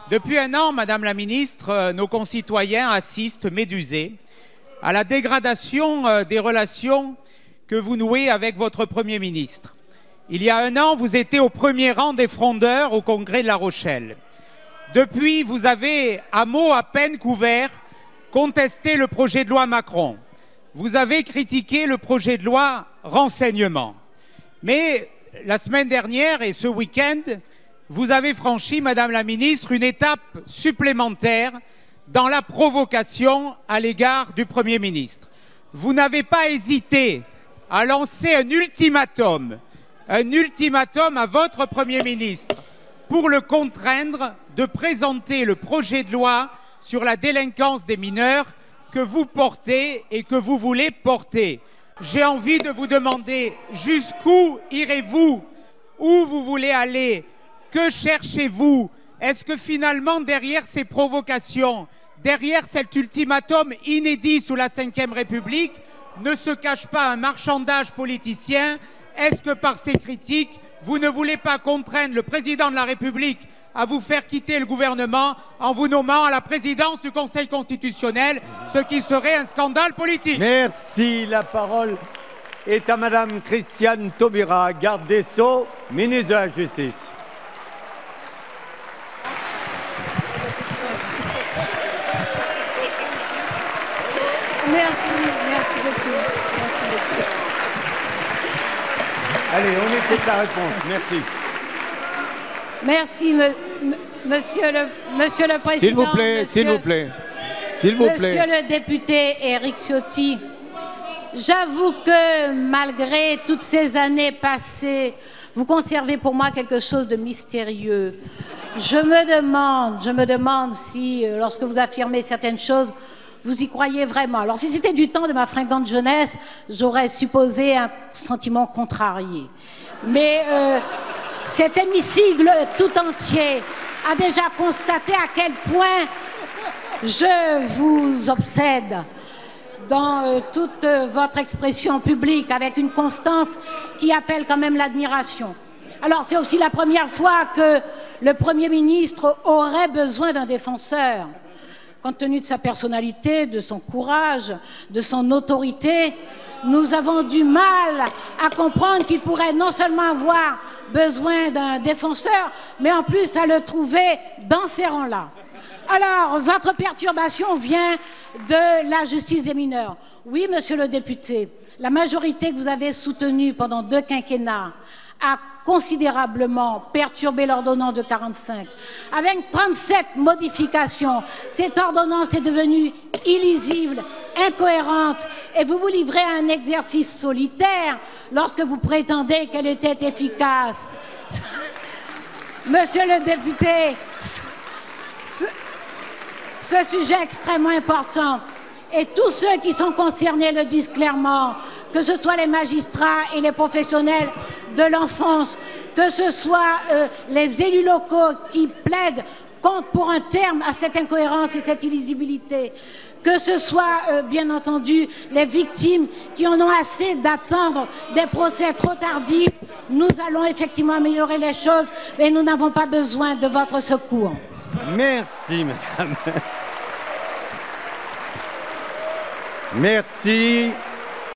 Depuis un an, Madame la Ministre, nos concitoyens assistent médusés à la dégradation des relations que vous nouez avec votre Premier ministre. Il y a un an, vous étiez au premier rang des frondeurs au Congrès de La Rochelle. Depuis, vous avez, à mots à peine couverts, contesté le projet de loi Macron. Vous avez critiqué le projet de loi renseignement. Mais la semaine dernière et ce week-end, vous avez franchi, Madame la Ministre, une étape supplémentaire dans la provocation à l'égard du Premier ministre. Vous n'avez pas hésité à lancer un ultimatum à votre Premier ministre pour le contraindre de présenter le projet de loi sur la délinquance des mineurs que vous portez et que vous voulez porter. J'ai envie de vous demander jusqu'où irez-vous? Où vous voulez aller? Que cherchez-vous? Est-ce que finalement, derrière ces provocations, derrière cet ultimatum inédit sous la Ve République, ne se cache pas un marchandage politicien? Est-ce que par ces critiques, vous ne voulez pas contraindre le président de la République à vous faire quitter le gouvernement en vous nommant à la présidence du Conseil constitutionnel, ce qui serait un scandale politique? Merci. La parole est à Madame Christiane Taubira, garde des Sceaux, ministre de la Justice. Merci beaucoup. Merci beaucoup. Allez, on écoute la réponse. Merci. Merci, monsieur le Président. S'il vous plaît, s'il vous plaît. S'il vous plaît. Monsieur le député Éric Ciotti, j'avoue que malgré toutes ces années passées, vous conservez pour moi quelque chose de mystérieux. Je me demande si, lorsque vous affirmez certaines choses, vous y croyez vraiment. Alors, si c'était du temps de ma fringante jeunesse, j'aurais supposé un sentiment contrarié. Mais cet hémicycle tout entier a déjà constaté à quel point je vous obsède dans toute votre expression publique, avec une constance qui appelle quand même l'admiration. Alors, c'est aussi la première fois que le Premier ministre aurait besoin d'un défenseur. Compte tenu de sa personnalité, de son courage, de son autorité, nous avons du mal à comprendre qu'il pourrait non seulement avoir besoin d'un défenseur, mais en plus à le trouver dans ces rangs-là. Alors, votre perturbation vient de la justice des mineurs. Oui, monsieur le député, la majorité que vous avez soutenue pendant 2 quinquennats a considérablement perturbé l'ordonnance de 45. Avec 37 modifications, cette ordonnance est devenue illisible, incohérente, et vous vous livrez à un exercice solitaire lorsque vous prétendez qu'elle était efficace. Monsieur le député, ce sujet extrêmement important, et tous ceux qui sont concernés le disent clairement, que ce soit les magistrats et les professionnels de l'enfance, que ce soit les élus locaux qui plaident pour un terme à cette incohérence et cette illisibilité, que ce soit, bien entendu, les victimes qui en ont assez d'attendre des procès trop tardifs. Nous allons effectivement améliorer les choses, mais nous n'avons pas besoin de votre secours. Merci, madame. Merci.